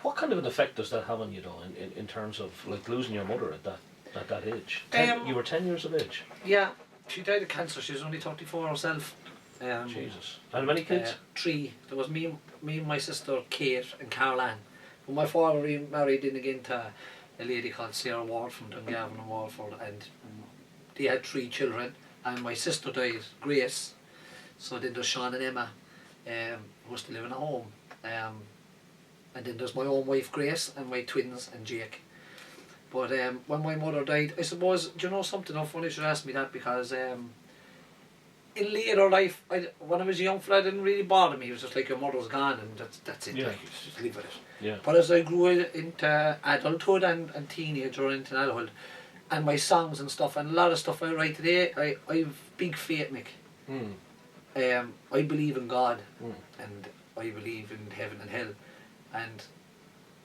What kind of an effect does that have on you, though, in terms of like losing your mother at that age? You were 10 years of age. Yeah, she died of cancer. She was only 34 herself. Jesus. And how many kids? 3. There was me and my sister Kate and Caroline. But my father married in again to a lady called Sarah Ward from Dungarvan and Walford, and they had 3 children. And my sister died, Grace. So then there's Sean and Emma, who are still living at home. And then there's my own wife Grace and my twins and Jake. But when my mother died, I suppose, do you know something? Funny you should ask me that, because in later life, when I was a young fella, it didn't really bother me. It was just like, your mother's gone and that's it. Yeah. Like, you just live with it. Yeah. But as I grew into adulthood and teenage or into adulthood, and my songs and stuff, and a lot of stuff I write today, I've big faith, Mick. I believe in God, and I believe in heaven and hell, and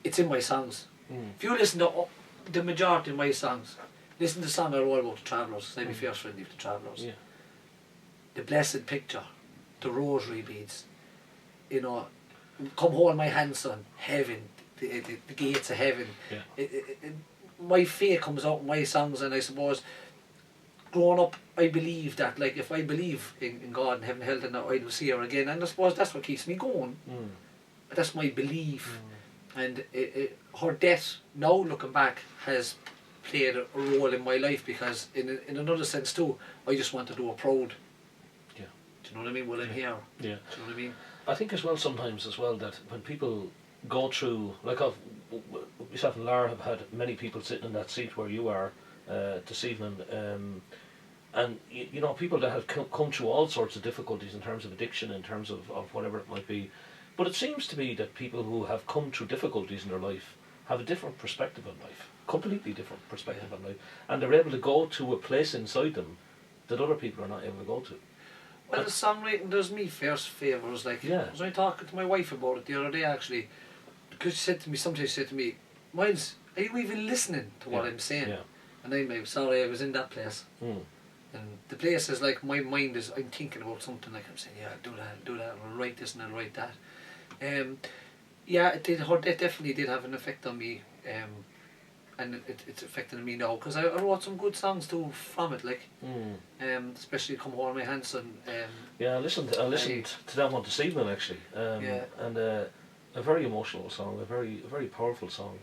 it's in my songs. If you listen to the majority of my songs, listen to the song I wrote about the Travellers, because I'm a fierce friend of the Travellers. Yeah. The Blessed Picture, the Rosary Beads, you know, Come Hold My Hand, Son, Heaven, the gates of heaven. Yeah. My faith comes out in my songs, and I suppose growing up I believe that, like, if I believe in God and heaven and hell, then I will see her again, and I suppose that's what keeps me going. That's my belief. And her death, now looking back, has played a role in my life, because in another sense too, I just want to do her proud. Yeah. Do you know what I mean? Well, I'm here. Yeah. Do you know what I mean? I think as well sometimes as well that when people go through, like myself and Lara have had many people sitting in that seat where you are this evening, and you know, people that have come through all sorts of difficulties in terms of addiction, in terms of whatever it might be. But it seems to me that people who have come through difficulties in their life have a different perspective on life, completely different perspective on life, and they're able to go to a place inside them that other people are not able to go to. Well, the songwriting does me first favours. Like, I was only talking to my wife about it the other day, actually, because sometimes she said to me, Myles, are you even listening to what I'm saying? Yeah. And I'm like, sorry, I was in that place. And the place is like, my mind is, I'm thinking about something, like I'm saying, yeah, I'll do that, I'll write this and I'll write that. Yeah, it definitely did have an effect on me, and it's affecting me now, because I wrote some good songs too from it, like, especially Come Hold My Hand, Son. Yeah, I listened to that one this evening, actually, and a very emotional song, a very powerful song.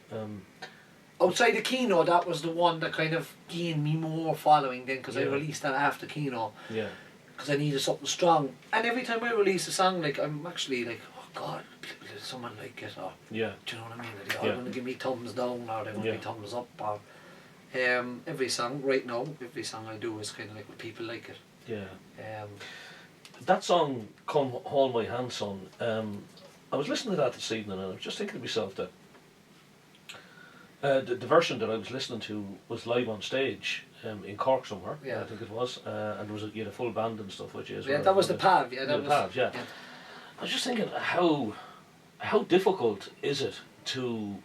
Outside of Kino, that was the one that kind of gained me more following then, because I released that after Kino. Yeah. Because I needed something strong. And every time I release a song, like, I'm actually like, oh God, did someone like it? Or, do you know what I mean? Are they going to give me thumbs down, or are they going to give me thumbs up? Or, every song, right now, every song I do is kind of like, when people like it. Yeah. That song, Come Hold My Hand, Son, I was listening to that this evening, and I was just thinking to myself that the version that I was listening to was live on stage in Cork somewhere, I think it was, and there was you had a full band and stuff with you as well. Yeah, that was the PAV, yeah. The PAV, yeah. I was just thinking, how difficult is it to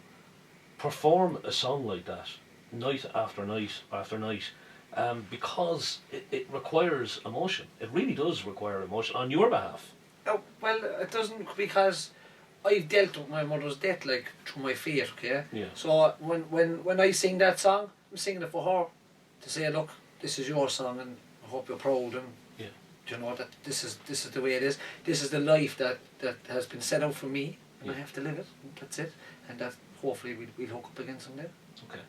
perform a song like that night after night after night, because it requires emotion. It really does require emotion on your behalf. Oh, well, it doesn't, because I've dealt with my mother's death, like, through my faith, okay? Yeah. So when I sing that song, I'm singing it for her, to say, look, this is your song, and I hope you're proud, and do you know that this is the way it is. This is the life that has been set out for me, and I have to live it. And that's it, and that hopefully we'll hook up again someday. Okay.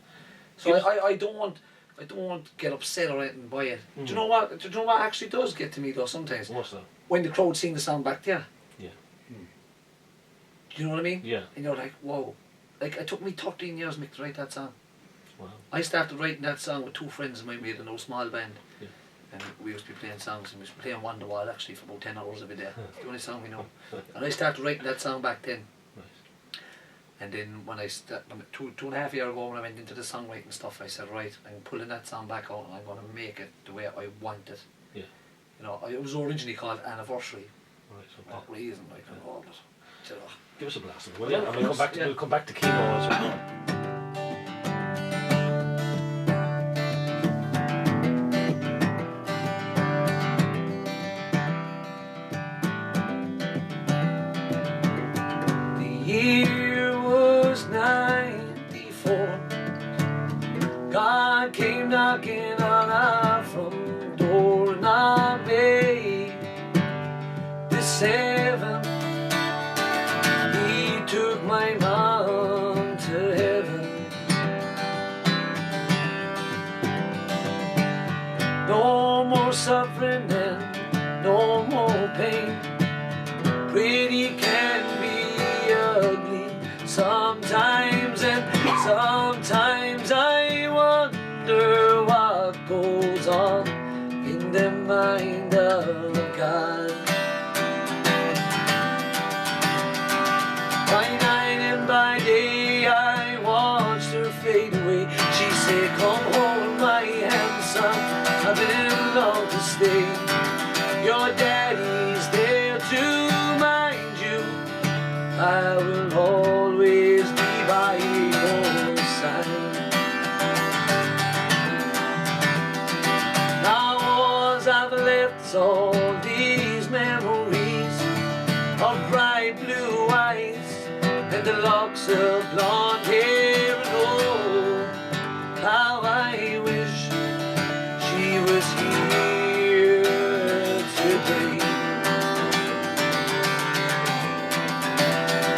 So I don't want to get upset or anything by it. Do you know what? Do you know what actually does get to me though sometimes? What's that? When the crowd sing the song back to you. Yeah. Do you know what I mean? Yeah. And you're like, whoa. Like, it took me 13 years, Mick, to write that song. Wow. I started writing that song with 2 friends of mine. We had an old small band. Yeah. And we used to be playing songs, and we used to be playing Wonderwall actually for about 10 hours every day. It's the only song we know. And I started writing that song back then. Nice. And then when two and a half years ago, when I went into the songwriting stuff, I said, right, I'm pulling that song back out, and I'm going to make it the way I want it. Yeah. You know, it was originally called Anniversary. Right. For what reason, I can hold it. You know. Give us a blast, will you? And we'll come back to Kino as well. The year was knocking on our front door and I made this heaven. He took my mom to heaven. No more suffering and no more pain. Pretty can be ugly sometimes, and sometimes I wonder what goes on in the mind of God. By night and by day I watched her fade away. She said, come hold my hand, son, I've been long to stay. Your daddy's there to mind you. I will always be by your side. Now as I've left all these memories of bright blue eyes and the locks of blonde hair, and oh, how I wish she was here today.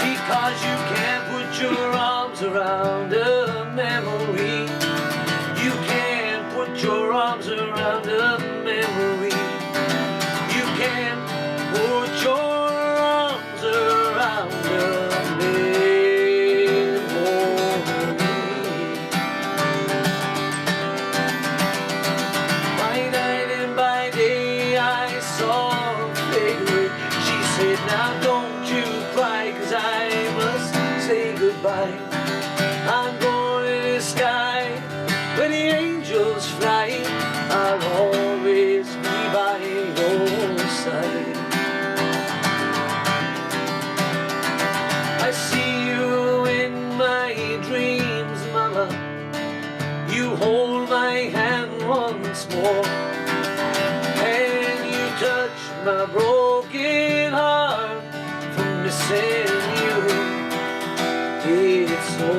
Because you can't put your arms around a memory. You can't put your arms around a memory. You can't put your arms around a memory. By night and by day I saw her fade away. She said, now don't you cry, 'cause I must say goodbye. I'm going to the sky where the angels fly. I'll always be by your side. I see you in my dreams, mama. You hold my hand once more, and you touch my broken heart from missing you. It's so.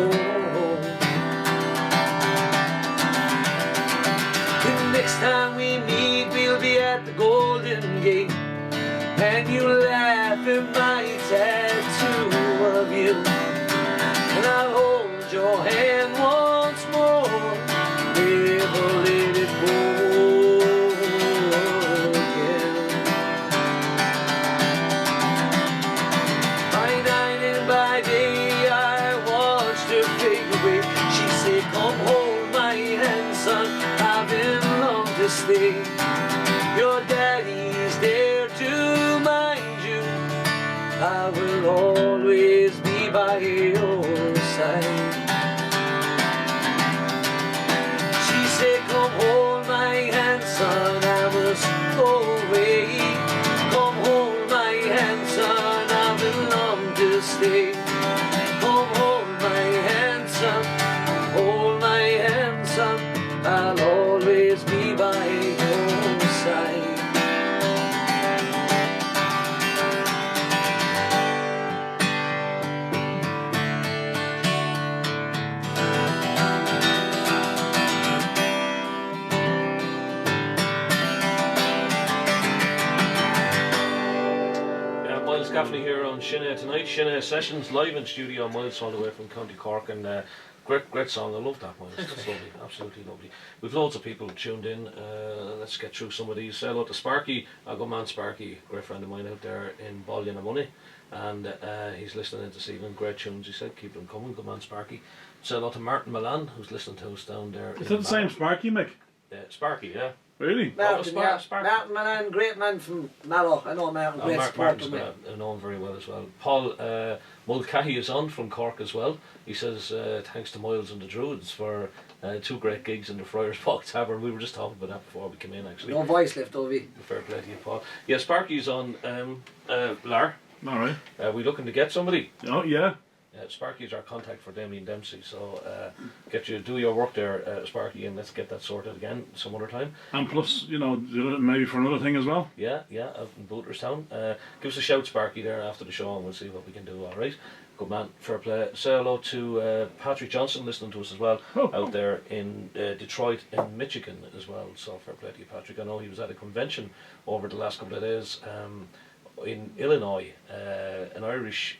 The next time we meet, we'll be at the Golden Gate, and you laugh at my tattoo of you, and I'll hold your hand once more, never let it go again. By night and by day I watched her fade away. She said, come hold my hand, son, I've been long to stay. Your daddy's there to mind you. I will always be by your side. She said, come hold my hand, son, I must go away. Come hold my hand, son, I've been long to stay. Come hold my hand, son, hold my hand, son, I'll always be by your side. Myles Gaffney here on Shinna tonight. Shinna Sessions live in studio. Myles all the way from County Cork, and great song. I love that, Myles. That's lovely, absolutely lovely. We've loads of people tuned in. Let's get through some of these. Say hello to Sparky, our good man Sparky, great friend of mine out there in Ballynamoney, and he's listening in this evening. Great tunes, he said. Keep them coming, good man Sparky. Say hello to Martin Milan, who's listening to us down there. Is that the same Sparky, Mick? Sparky, yeah. Really? Martin, yeah. Martin Malan, great man from Mallow. I know Martin, great supporter. I know him very well as well. Paul Mulcahy is on from Cork as well. He says thanks to Myles and the Druids for two great gigs in the Friars Park Tavern. We were just talking about that before we came in, actually. No voice left, Ovi. Fair play to you, Paul. Yeah, Sparky's on Lar. Alright. We looking to get somebody? Oh, yeah. Sparky's our contact for Damien Dempsey, so do your work there, Sparky, and let's get that sorted again some other time. And plus, you know, maybe for another thing as well. Yeah, out in Booterstown. Give us a shout, Sparky, there after the show, and we'll see what we can do. All right. Good man, fair play. Say hello to Patrick Johnson listening to us as well, Oh, out there in Detroit in Michigan as well. So fair play to you, Patrick. I know he was at a convention over the last couple of days in Illinois, an Irish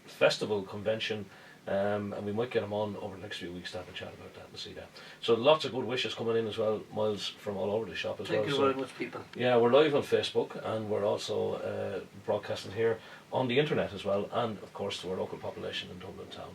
festival convention, and we might get him on over the next few weeks to have a chat about that and see that. So lots of good wishes coming in as well, Myles, from all over the shop as well. Thank you very much, people. Yeah, we're live on Facebook and we're also broadcasting here on the internet as well, and of course to our local population in Dublin town.